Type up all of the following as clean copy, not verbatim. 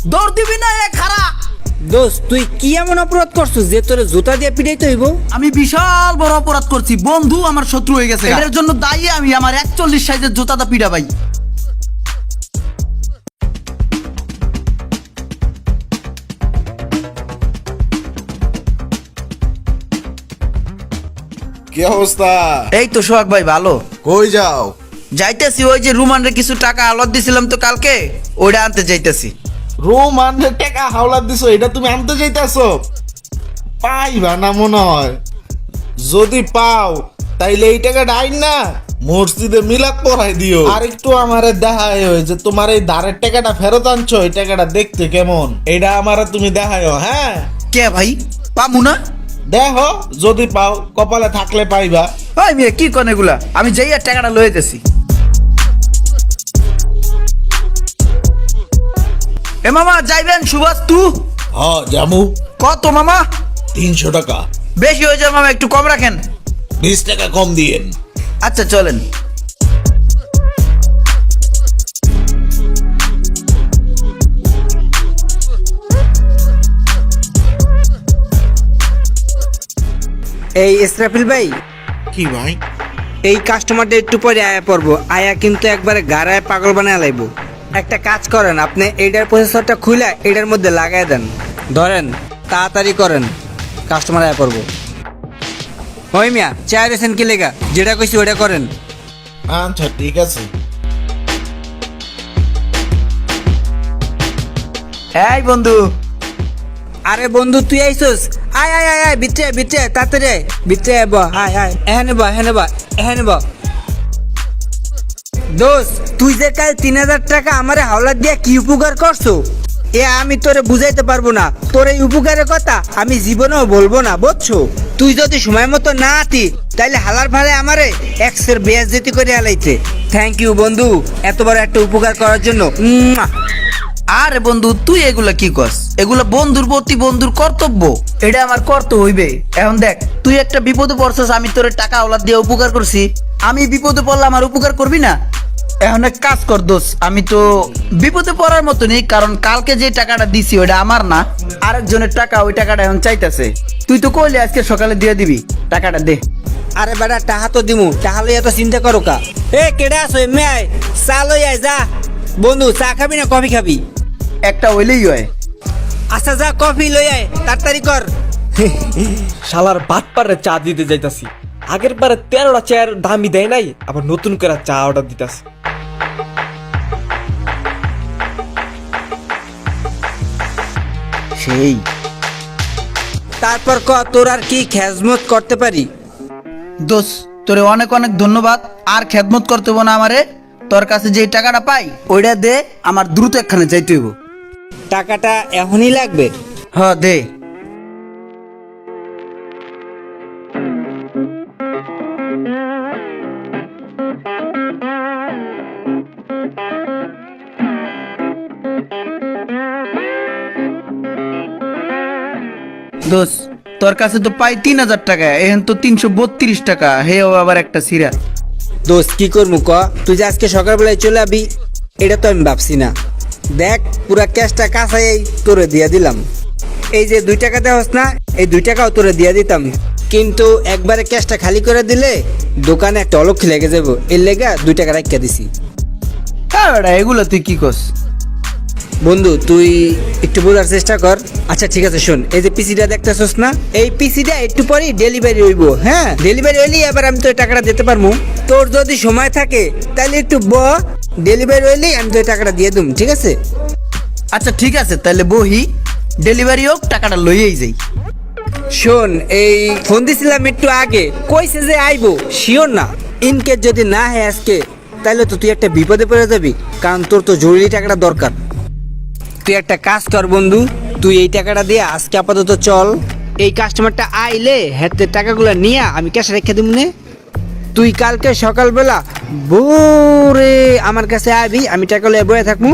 দৌড় দিবি না এ খারা। দোস্ত তুই কি এমন অপরাধ করছিস যে তোরে জুতা দিয়ে পিটাইতে হইব? আমি বিশাল বড় অপরাধ করছি, বন্ধু আমার শত্রু হয়ে গেছে, এর জন্য দায়ী আমি। আমার 41 সাইজের জুতাটা পিটা ভাই। কি অবস্থা? এই তো সোহাগ ভাই ভালো। কই যাও? যাইতেছি ওই যে রুমানরে কিছু টাকা আলত দিছিলাম তো কালকে, ওইটা আনতে যাইতেছি। রোমানের টাকা হাওলাত দিছো, এটা তুমি আনতে যাইতাছো? পাইবা না মনে হয়। যদি পাও তাইলে এই টাকাটা আইন না মসজিদে মিলাদ পড়াই দিও। আর একটু আমারে দেখায় যে তোমার এই ধারের টাকাটা ফেরত আনছো, এই টাকাটা দেখতে কেমন, এটা আমারে তুমি দেখায়ও। হ্যাঁ কে ভাই, পামু না? দেখো যদি পাও, কপালে থাকলে পাইবা। ভাই মিয়া কি কোন এগুলা, আমি যাই আর টাকাটা লয়ে যেতেছি। এ মামা যাইবেন সুভাষ তু? হ জামু। কত মামা? 300 টাকা। বেশি হয়ে যায় মামা, একটু কম রাখেন। 20 টাকা কম দিয়েন। আচ্ছা চলেন। এই ইসরাফিল ভাই, কি ভাই? এই কাস্টমারটা একটু পরে আয়া পড়বো, আয়া কিন্তু একবারে গাড়ায় পাগল বানায় লাইব। একটা কাজ করেন, আপনি এইটার প্রসেসরটা খুলে এটার মধ্যে লাগাই দেন। ধরেন তাড়াতাড়ি করেন, কাস্টমার আয়া পড়বো। ওই মিয়া চায় দিয়েছেন কি লেগা? যেটা কইছি ওটা করেন। আচ্ছা ঠিক আছে। এই বন্ধু। আরে বন্ধু তুই আইসোস? আয় আয় আয় আয়, বিচ্ছে বিচ্ছে তাড়াতাড়ি আয়, বিচ্ছে আয়, বা আয় আয়, এখানে বা এখানে বা এখানে বা। দোস্ত তুই যে কাল 3000 টাকা আমারে হাওলাত দিয়া কি উপকার করছো, এ আমি তোরে বুঝাইতে পারবো না। তোর এই উপকারের কথা আমি জীবনেও বলবো না, বুঝছো? তুই যদি সময় মতো না আতি তাইলে হালার ভাড়ে আমারে এক্সের বেয়াজ্জতি করে আলাইছে। থ্যাংক ইউ বন্ধু, এত বড় একটা উপকার করার জন্য। আরে বন্ধু তুই এগুলা কি কস? এগুলা বন্ধুর প্রতি বন্ধুর কর্তব্য, এটা আমার কর্তব্য হইবে। এখন দেখ তুই একটা বিপদে পড়ছস, আমি তোর টাকা ওলাদ দিয়ে উপকার করছি, আমি বিপদে পড়লে আমার উপকার করবি না? এখন এক কাজ কর দোষ, আমি তো বিপদে পড়ার মতো নেই, কারণ কালকে যে টাকাটা দিছি ওটা আমার না, আরেকজনের টাকা। ওই টাকাটা এখন চাইতেছে, তুই তো কইলে আজকে সকালে দিয়ে দিবি, টাকাটা দে। আরে বেটা টাহা তো দিমু, টাহা লইয়া তো চিন্তা করো কা। এ কেডা আছো এমনি আয়, চা লই আয় যা। বন্ধু চা খাবি না কফি খাবি? একটা হইলেই হয়। আচ্ছা যা কফি লই আয়, তাড়াতাড়ি কর। শালার বাট পারে চা দিতে যাইতাছি, আগের বারে 13টা চায়ের দামই দেয় নাই, আবার নতুন করে চা অর্ডার দিতাছি। সেই তারপর ক তোর আর কি খেজমত করতে পারি? দোষ তোরে অনেক অনেক ধন্যবাদ, আর খেদমত করতে হইব না আমারে। তোর কাছে যে টাকাটা পাই ওইটা দে, আমার দ্রুত একখানে যাইতে হইব। টাকাটা এখনই লাগবে? হ দে। দোষ তোর কাছে তো পাই 3000 টাকা, এখন তো 332 টাকা, হেও আবার একটা সিরা। দোস্ত কি করবো ক? তুই যে আজকে সকালবেলায় চলে আবি এটা তো আমি ভাবছি না। দেখ পুরা ক্যাশটা কাছাই তোরে দিয়া দিলাম। এই যে 2 টাকা দেওয়াস না, এই 2 টাকাও তোরে দিয়া দিতাম, কিন্তু একবারে ক্যাশটা খালি করে দিলে দোকানে একটা অলক্ষী লেগে যাবো, এর লেগা 2 টাকা রাখিয়া দিছি। হ্যাঁ বেটা এগুলো তুই কি কস? বন্ধু তুই একটু বোঝার চেষ্টা কর। আচ্ছা ঠিক আছে শোন, এই যে পিসিটা দেখতেছস না, এই পিসিটা একটু পরেই ডেলিভারি হইব। হ্যাঁ ডেলিভারি হইলেই আবার আমি তোর টাকাটা দিতে পারবো। তোর যদি সময় থাকে তাহলে একটু ডেলিভারি হইলেই আমি তোর টাকাটা দিয়ে দিম, ঠিক আছে? আচ্ছা ঠিক আছে, তাহলে বহি, ডেলিভারি হোক, টাকাটা লইয়েই যাই। শোন এই ফোন দিছিলাম একটু আগে, কইছে যে আইবো, শিওর না। ইনকেস যদি না হয় আজকে, তাহলে তো তুই একটা বিপদে পড়ে যাবি, কারণ তোর তো জরুরি টাকাটা দরকার। তুই একটা কাজ কর বন্ধু, তুই এই টাকাটা দিয়ে আজকে আপাতত চল, এই কাস্টমারটা আইলে হাতে টাকাগুলো নিয়ে আমি ক্যাশে রেখে দিব নে। তুই কালকে সকালবেলা ভোরে আমার কাছে আবি, আমি টাকা লয়ে বয়ে থাকবো,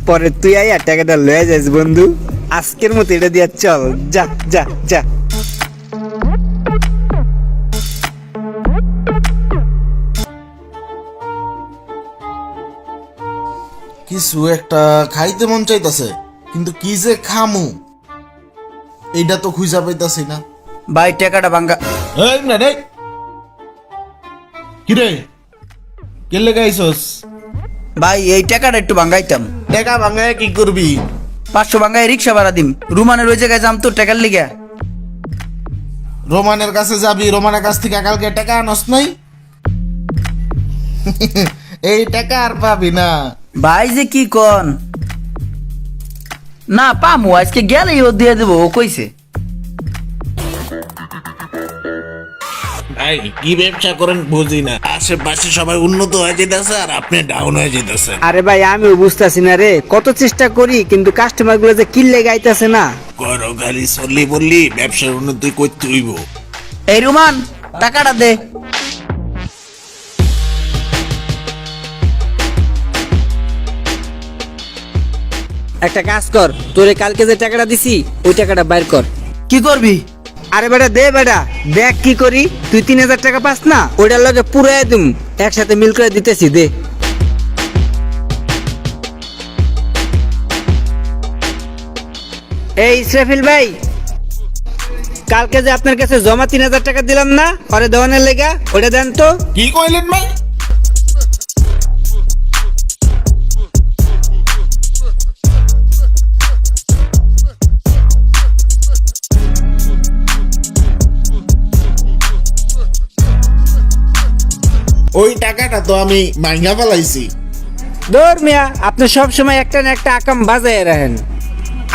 পরে তুই আই আর টাকাটা লয়ে যাস বন্ধু। আজকের মতো এটা দিয়ে চল, যা যা যা। কিছু একটা খাইতে মন চাইতাছে, কিন্তু কি যে খামু এইটা তো খুঁজা পাইতাছি না। ভাই টাকাটা ভাঙ্গা। এই না রে, কি রে, কে লেগাইছস? ভাই এই টাকাটা একটু ভাঙ্গাইতাম। টাকা ভাঙায় কি করবি? 500 ভাঙ্গায় রিক্সা ভাড়া দিম। রুমানের ওই জায়গায় যাম তো টাকার লিগা। রোমানের কাছে যাবি, রোমানের কাছ থেকে কালকে টাকা আনস নাই? এই টাকা আর পাবি না। ভাই যে কি কন না পামু, আজকে গেলেই ও দিয়ে দেবো, ও কইছে। ভাই কি ব্যবসা করেন বুঝি না, আশেপাশে সবাই উন্নত হয়ে যেতেছে আর আপনি ডাউন হয়ে যেতেছে। আরে ভাই আমিও বুঝতেছি না রে, কত চেষ্টা করি কিন্তু কাস্টমার গুলো যে কিল্লে গাইতেছে না। করো খালি চললি বললি ব্যবসার উন্নতি করতে হইব। এই রুমান টাকাটা দে। একটা কাজ কর, তোরে কালকে যে টাকাটা দিছি ওই টাকাটা বাইর কর। কি করবি? আরে বেটা দে, বেটা দেখ কি করি। তুই 3000 টাকা পাস না, ওইটার লগে পুরো একদম একসাথে মিল করে দিতেছি, দে। এই ইসরাফিল ভাই, কালকে যে আপনার কাছে জমা 3000 টাকা দিলাম না পরে দেওয়ানের লেগা, ওটা দেন তো। কি কইলেন ভাই? ওই টাকাটা তো আমি মাইঙ্গা ফেলাইছি। দৌর মিয়া, আপনি সব সময় একটা না একটা আকাম বাজায় রাখেন।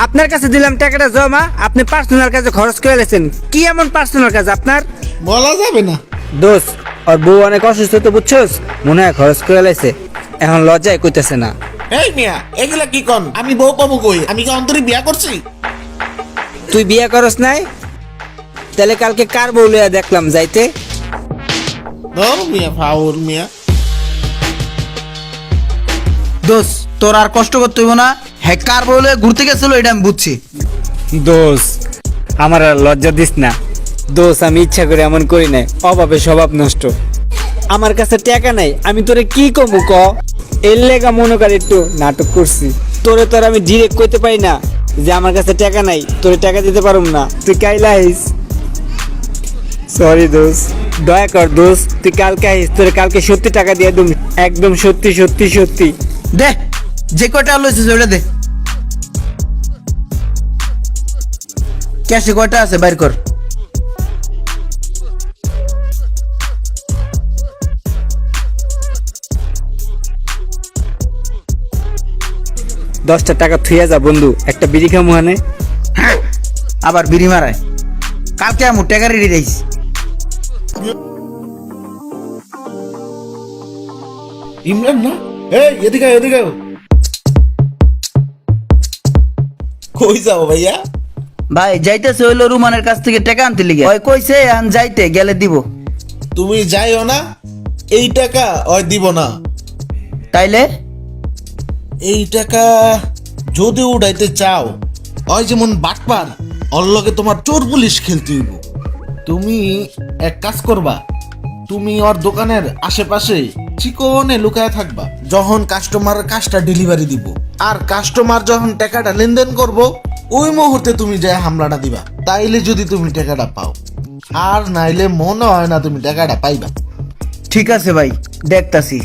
আপনার কাছে দিলাম টাকাটা জমা, আপনি পার্সোনাল কাজে খরচ করে লেছেন। কি এমন পার্সোনাল কাজ আপনার? বলা যাবে না। দোষ, আর বউ অনেক অসুস্থ তো বুঝছোস, মনে হয় খরচ করে লেছে, এখন লজ্জায় কইতেছে না। এই মিয়া এগুলা কি কন? আমি বউ পাবো কই? আমি কি অন্তরে বিয়া করছি? তুই বিয়ে করস নাই? তাহলে কালকে কার বউ লইয়া দেখলাম যাইতে? ধর মিয়া ফাউল মিয়া। দোষ তোর আর কষ্ট করতে হইব না। হ্যাঁ কার বলে ঘুরতে গেছিল এটা আমি বুঝছি। দোষ, আমার আর লজ্জা দিস না। দোষ, আমি ইচ্ছা করে এমন করি নাই, অভাবে স্বভাব নষ্ট। আমার কাছে টাকা নাই, আমি তোরে কি কমু ক? এর লেগা মনে কর একটু নাটক করছি। তোরে তোর আমি ডিরেক্ট কইতে পারি না যে আমার কাছে টাকা নাই, তোরে টাকা দিতে পারুম না। তুই কাইলা আইস। সরি দোষ, দয়া কর দোষ, তুই কালকে আইস, তোরে কালকে সত্যি টাকা দিয়ে দুম, একদম সত্যি সত্যি সত্যি। দে যে কয়টা লইছিস ওটা দে। ক্যাশে কয়টা আছে বাইর কর। দশটা টাকা থুইয়া যা বন্ধু, একটা বিড়ি খামু হানে। আবার বিড়ি মারায়। কালকে আমি টাকা রেডি রাইছি। ইমরান না? এই এদিকে আয়, এদিকে আয়। কই যাও ভাইয়া? ভাই যাইতেছে হইলো রুমানের কাছ থেকে টাকা আনতে লিগে। ওই কইছে আন যাইতে গেলে দিব। তুমি যাইও না, এই টাকা ওই দিব না। তাইলে এই টাকা যদি উঠাইতে চাও, ওই যেমন বাটপার ওর লগে তোমার চোর পুলিশ খেলতে হইব। তুমি এক কাজ করবা, তুমি ওর দোকানের আশেপাশে চিকনে লুকায় থাকবা। যখন কাস্টমার কাজটা ডেলিভারি দিব আর কাস্টমার যখন টাকাটা লেনদেন করব, ওই মুহূর্তে তুমি যে হামলাটা দিবা। তাইলে যদি তুমি টাকাটা পাও, আর নাইলে মনে হয় না তুমি টাকাটা পাইবা। ঠিক আছে ভাই, দেখতাছি।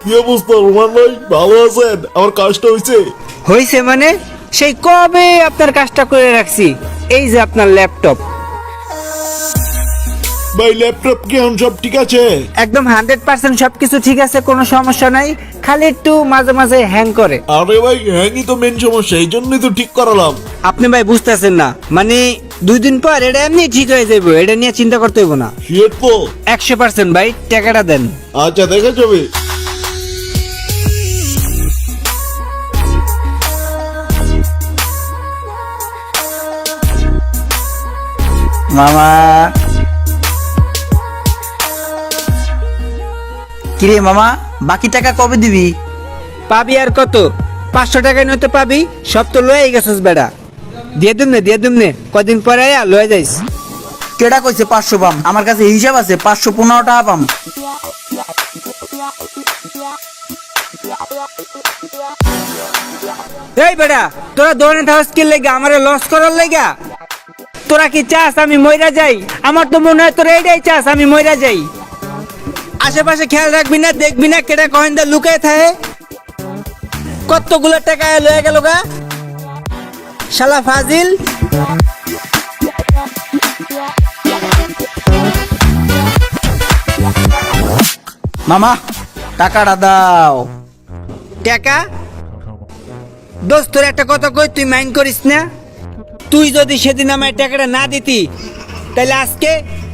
কি অবস্থা রোমান ভাই, ভালো আছেন? আমার কাজটা হয়েছে? হইছে মানে? সেই কবে আপনার কাজটা করে রাখছি। এই যে আপনার ল্যাপটপ, ভাই ল্যাপটপ কি এখন সব ঠিক আছে? একদম 100% সবকিছু ঠিক আছে, কোনো সমস্যা নাই, খালি একটু মাঝে মাঝে হ্যাং করে। আরে ভাই হ্যাংই তো মেন সমস্যা, এই জন্যই তো ঠিক করালাম। আপনি ভাই বুঝতেছেন না, মানে 2 দিন পর এটা এমনি ঠিক হয়ে যাবে, এটা নিয়ে চিন্তা করতে হইব না। শিওর তো? 100% ভাই, টাকাটা দেন। আচ্ছা দেখা যাবে। মামা কিরে মামা, বাকি টাকা কবে দিবি? পাবি আর কত? 500 টাকায় নয়তো পাবি, সব তো লয়ে গেছিস বেড়া। দিয়ে দিম নে, কদিন পরে আয়া লয়ে যাইস। কেডা কইছে 500 পাম? আমার কাছে হিসাব আছে, 515 টাকা পাম। এই বেটা, তোরা দৌড়ে থাকস কি লেগা? আমারে লস করার লেগা? তোরা কি চাস আমি মইরা যাই? আমার তো মনে হয় তোরা এইটাই চাস আমি মইরা যাই। আশেপাশে খেয়াল রাখবি না, দেখবি না কেটা কয়েনটা লুকায় থাকে। কতগুলো টাকা লয়ে গেল গা শালা ফাজিল। মামা টাকাটা দাও। টাকা? দোস্ত তোর একটা কথা কই, তুই মাইন্ড করিস না। তুই যদি সেদিন আমার টাকাটা না দিতি তাহলে আজকে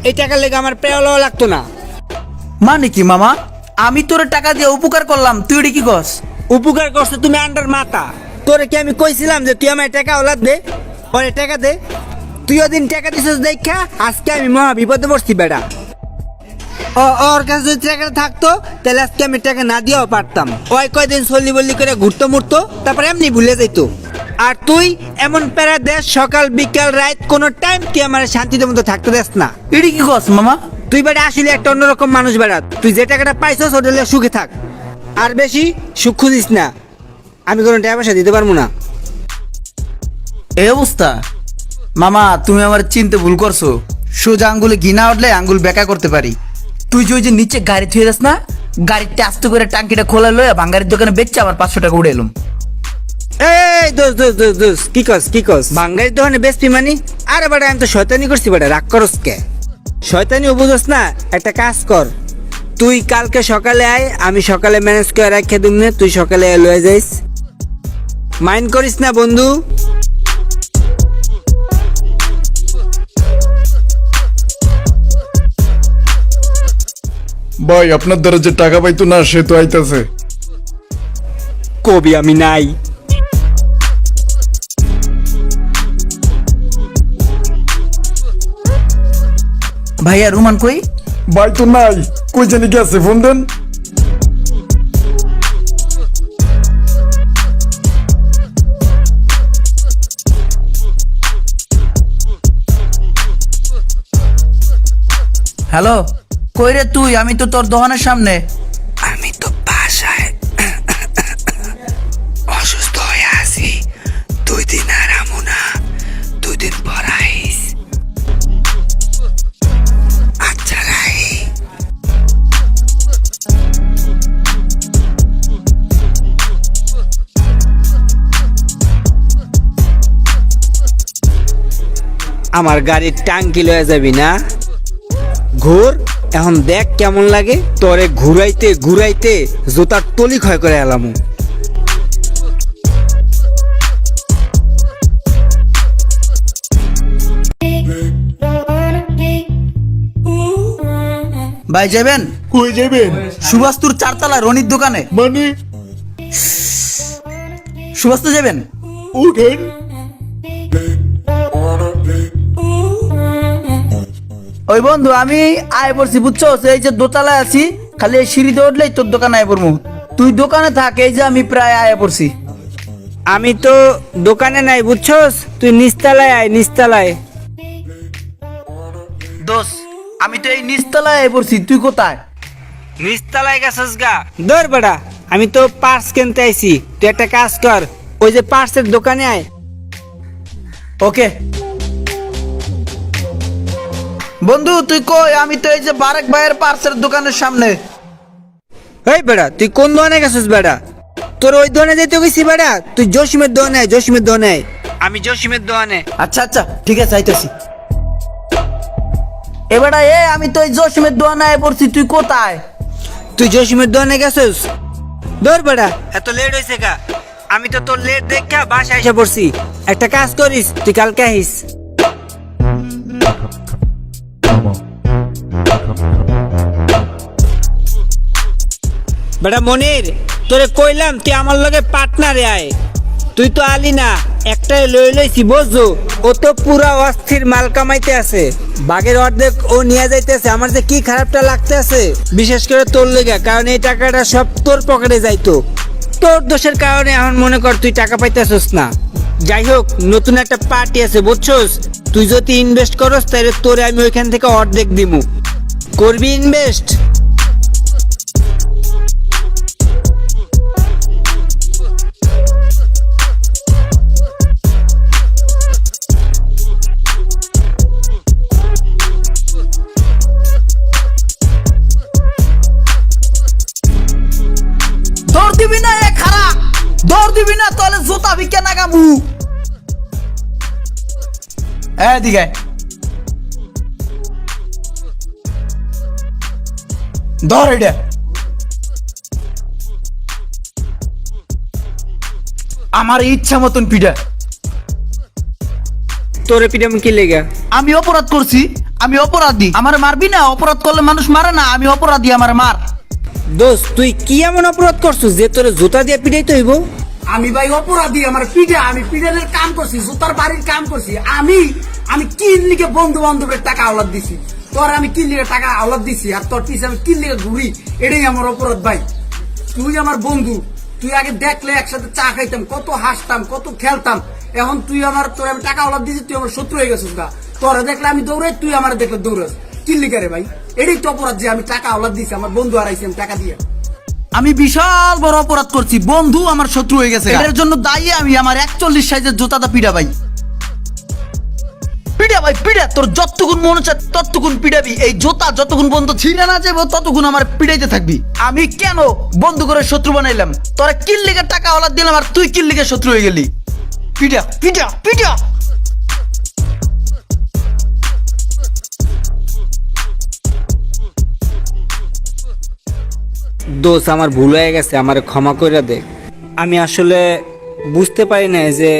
এই টাকার লেগে আমার প্রায় লাগতো না। মানে কি মামা? আমি তোর টাকা দিয়ে উপকার করলাম, তুই এটা কি কস? উপকার করছো তুমি আন্ডার মাথা। তোরে কি আমি কইছিলাম যে তুই আমার টাকা ওলাদ দে, পরে টাকা দে? তুই ওদিন টাকা দিছিস দেখা আজকে আমি মহা বিপদে পড়ছি বেটা। ওর কাছে যদি টাকাটা থাকতো তাহলে আজকে আমি টাকা না দিয়েও পারতাম। ওই কয়দিন চল্লি বল্লি করে ঘুরতো মুড়তো, তারপরে এমনি ভুলে যাইতো। আর তুই এমন প্যারা দেশ, সকাল বিকাল রাত কোনো টাইম তুই আমার শান্তিতে মতো থাকতে দেস না। এটা কি কস মামা? তুই বেটা আসলে একটা অন্যরকম মানুষ বেড়া। তুই যে টাকাটা পাইছস ওটা হলে সুখে থাক, আর বেশি সুখ খুঁজিস না। আমি কোনো টাকা পয়সা দিতে পারবো না। এই অবস্থা? মামা তুমি আমার চিনতে ভুল করছো। সোজা আঙ্গুলে ঘিনা উঠলে আঙ্গুল বেকা করতে পারি। তুই যে ওই যে নিচে গাড়ি থুয়ে যাস না, গাড়িতে আস্তে করে টাঙ্কিটা খোলা লয়ে ভাঙ্গারির দোকানে বেচছে আবার 500 টাকা উড়ে এলাম। এই দোস কি কস বাঙ্গালির দোকানে বেশি মানি? আরে বেটা আমি তো শয়তানি করছি বেটা, রাগ করস কে? শয়তানি বুঝোস না? একটা কাজ কর, তুই কালকে সকালে আয়, আমি সকালে ম্যানেজ করে রাখে দিম না, তুই সকালে লয়ে যাইস। মাইন্ড করিস না বন্ধু। ভাই আপনার দ্বারা যে টাকা পাইতো না সে তো আইতাছে। কবি আমি নাই। ভাইয়া রুমান কই? ভাই তো নাই, কই জানি গেছে, ফোন দেন। হ্যালো, কই রে তুই? আমি তো তোর দোকানের সামনে। আমি তো বাসায় অসুস্থ হয়ে আছি, 2 দিন আরামও না, 2 দিন পর আইস। আচ্ছা রাই। আমার গাড়ির টাঙ্কি লয়ে যাবি না? ঘুর, এখন দেখ কেমন লাগে তোরে ঘুরাইতে ঘুরাইতে জুতার তলি ক্ষয় করে এলাম। ভাই যাবেন? কই যাবেন? সুভাষতুর 4 তলা রনির দোকানে। মানে সুভাষতু যাবেন? উঠেন। ওই বন্ধু আমি আয় পড়ছি বুঝছো, এই যে দোতলায় আছি, খালি এই সিঁড়িতে উঠলেই তোর দোকানে আয় পড়বো। তুই দোকানে থাক, এই যে আমি প্রায় আয় পড়ছি। আমি তো দোকানে নাই বুঝছস, তুই নিচতলায় আয়, নিচতলায়। দোষ, আমি তো এই নিচতলায় আয় পড়ছি, তুই কোথায়? নিচতলায় গেছস গা? দর বেড়া, আমি তো পার্স কিনতে আইছি। তুই একটা কাজ কর, ওই যে পার্সের দোকানে আয়। ওকে বন্ধু, তুই কই? আমি তো এই যে বারেক ভাইয়ের পার্সের দোকানের সামনে। এই বেড়া, তুই কোন দোকানে গেছিস বেড়া? তোর ওই দোকানে যেতে গেছি বেড়া? তুই জসিমের দোকানে আয়, জসিমের দোকানে আয়। আমি জসিমের দোকানে। আচ্ছা আচ্ছা ঠিক আছে, আইতেছি। এবারে আমি তো এই জসিমের দোকানে আয় পড়ছি, তুই কোথায়? তুই জসিমের দোকানে গেছিস? ধর বেড়া, এত লেট হয়েছে কা? আমি তো তোর লেট দেখা বাসায় এসে পড়ছি। একটা কাজ করিস, তুই কালকে আহিস। বেটা মনির, তোরে কইলাম তুই আমার লগে পার্টনারে আয়, তুই তো আলি না। একটাই লইছি বুঝছো, ও তো পুরা অস্থির মাল কামাইতে আছে, বাগের অর্ধেক ও নিয়ে যাইতেছে। আমার যে কি খারাপটা লাগতে আছে, বিশেষ করে তোর লেগে, কারণ এই টাকাটা সব তোর পকেটে যাইতো। তোর দোষের কারণে এখন মনে কর তুই টাকা পাইতেছিস না। যাই হোক, নতুন একটা পার্টি আছে বুঝছস, তুই যদি ইনভেস্ট করস তাহলে তোরে আমি ওইখান থেকে অর্ধেক দিমু। করবি ইনভেস্ট? দিবি না তাহলে জুতা ভিক্ষা না গামু। এদিকে ধর এটা। আমার ইচ্ছা মতন পিঠা। তোরে পিটাম কি লেগা? আমি অপরাধ করছি, আমি অপরাধী, আমার মারবি না? অপরাধ করলে মানুষ মারে না, আমি অপরাধী, আমার মার। দোস্ত তুই কি এমন অপরাধ করছিস যে তোরে জুতা দিয়ে পিটাইতে হইব? আমি ভাই অপরাধী, আমার পিঠা, আমি পিঠানের কাম করছি, জুতার বাড়ির কাম করছি। আমি কিন লিগে বন্ধু বান্ধবের টাকা আওলাদ দিছি, তোর আমি কিন লিগে টাকা আওলাদ দিছি, আর তোর পিছে আমি কিন লিগে ঘুরি, এটাই আমার অপরাধ ভাই। তুই আমার বন্ধু, তুই আগে দেখলে একসাথে চা খাইতাম, কত হাসতাম, কত খেলতাম। এখন তুই তোর আমি টাকা আওলাদ দিছি, তুই আমার শত্রু হয়ে গেছিস গা। তোরা দেখলে আমি দৌড়াই, তুই আমার দেখলে দৌড়াস, কিন লিগে রে ভাই? এটাই তো অপরাধ যে আমি টাকা আওলাদ দিছি, আমার বন্ধু হারাইছি আমি টাকা দিয়ে। আমি বিশাল বড় অপরাধ করছি, বন্ধু আমার শত্রু হয়ে গেছে, এর জন্য দায়ী আমি। আমার 41 সাইজের জুতাটা পিড়া ভাই, পিড়া ভাই পিড়া। তোর যতক্ষণ মনে চায় ততক্ষণ পিড়াবি। এই জুতা যতক্ষণ বন্ধু ছিঁড়ে না যাবো ততক্ষণ আমার পিড়াইতে থাকবি। আমি কেন বন্ধু করে শত্রু বানাইলাম? তোরা কিল্লিকে টাকা ওলাদ দিলাম আর তুই কিল্লিকে শত্রু হয়ে গেলি। পিড়া পিড়া পিড়া। দোষ আমার ভুল হয়ে গেছে, আমার ক্ষমা করে দে। আমি আসলে বুঝতে পারি না যে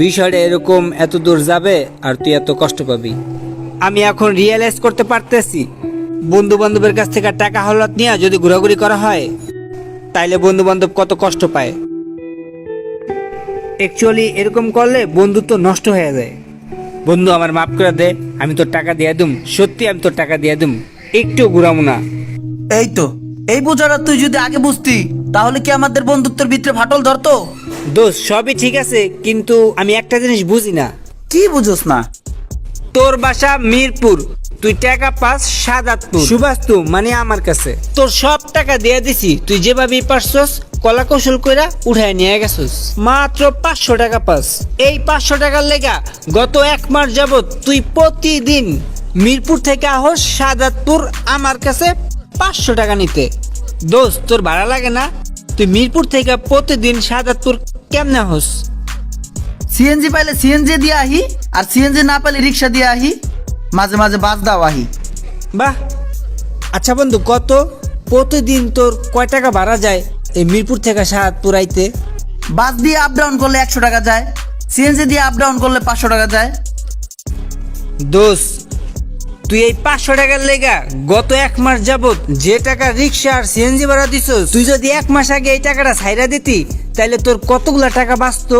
বিষয়টা এরকম এত দূর যাবে আর তুই এত কষ্ট পাবি। আমি এখন রিয়েলাইজ করতে পারতেছি বন্ধু বান্ধবের কাছ থেকে টাকা হলাত নিয়ে যদি ঘোরাঘুরি করা হয় তাইলে বন্ধু বান্ধব কত কষ্ট পায়। অ্যাকচুয়ালি এরকম করলে বন্ধুত্ব নষ্ট হয়ে যায়। বন্ধু আমার মাফ করে দে, আমি তোর টাকা দিয়ে দুম, সত্যি আমি তোর টাকা দিয়ে দুম, একটু ঘুরাবো না। এই তো এই বোঝাটা তুই যদি আগে বুঝতি তাহলে কি আমাদের বন্ধুত্বের ভিতরে ফাটল ধরতো? দোষ সবই ঠিক আছে, কিন্তু আমি একটা জিনিস বুঝি না। কি বুঝোস না? তোর বাসা মিরপুর, তুই টাকা পাস সাদাতপুর, সুবাস্তু মানে আমার কাছে। তোর সব টাকা দিয়ে দিছি, তুই যেভাবেই পারছস কলা কৌশল কইরা উঠায় নিয়ে গেছস। মাত্র 500 টাকা পাস। এই 500 টাকার লেগা গত 1 মাস যাবত তুই প্রতিদিন মিরপুর থেকে আহস সাদাতপুর আমার কাছে 500 টাকা নিতে। দোস্ত তোর ভাড়া লাগে না? তুই মিরপুর থেকে প্রতিদিন সাদাতপুর কেমনে আহস? সিএনজি পাইলে সিএনজি দিয়ে আহি, আর সিএনজি না পাইলে রিক্সা দিয়ে আহি, মাঝে মাঝে বাস দাও আহি। বাহ, আচ্ছা বন্ধু কত প্রতিদিন তোর কয় টাকা ভাড়া যায় এই মিরপুর থেকে সাহাদপুর আইতে? বাস দিয়ে আপ ডাউন করলে 100 টাকা যায়, সিএনজি দিয়ে আপ ডাউন করলে 500 টাকা যায়। দোষ তুই এই 500 টাকার লেগা গত 1 মাস যাবত যে টাকা রিক্সা আর সিএনজি ভাড়া দিছ, তুই যদি 1 মাস আগে এই টাকাটা ছাইরা দিতি তাইলে তোর কতগুলা টাকা বাঁচতো।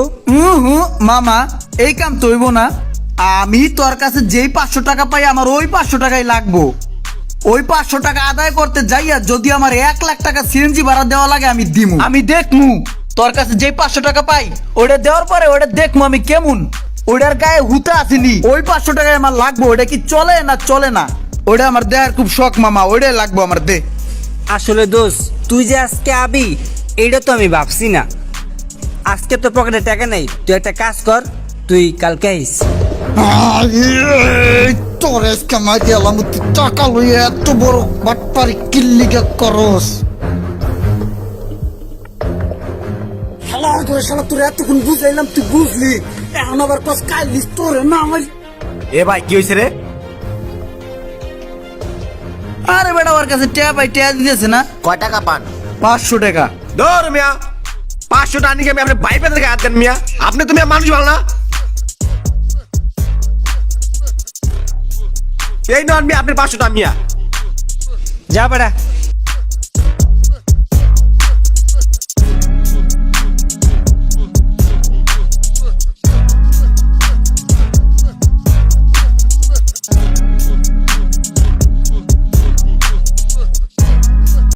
মামা এই কাম তো হইব না। আমি তোর কাছে যেই 500 টাকা পাই আমার ওই 500 টাকাই লাগবো। ওই 500 টাকা আদায় করতে যাইয়া যদি আমার 1 লাখ টাকা সিএনজি ভাড়া দেওয়া লাগে আমি দিমু। আমি দেখমু তোর কাছে যেই 500 টাকা পাই ওটা দেওয়ার পরে ওটা দেখমু আমি কেমন, ওটার গায়ে হুতা আসেনি। ওই 500 টাকায় আমার লাগবো, ওটা কি চলে না চলে না ওটা আমার দেওয়ার খুব শখ মামা, ওইটাই লাগবো আমার দে। আসলে দোষ তুই যে আজকে আবি এইটা তো আমি ভাবছি না। আজকে তো পকেটে টাকা নাই, তুই একটা কাজ কর, তুই কালকে আইস। তোরে কামাই দিলাম, তুই টাকা লইয়া এত বড় বাটপারি কিল্লিকা করস। শালা তোর এতক্ষণ বুঝাইলাম, তুই বুঝলি, এখন আবার কস কাইলিস তোরে না আমার। এ ভাই কি হয়েছে রে? আরে বেটা ওর কাছে ট্যাপ পাই ট্যাপ দিতেছে না। কয় টাকা পান? 500 টাকা। ধর মিয়া, 500 টাকা নিয়ে আমি আপনার ভাই পেতে হাত দেন মিয়া। আপনি তো মিয়া মানুষ ভালো না। এই নন মিয়া আপনার 500 টাকা মিয়া। যা বেটা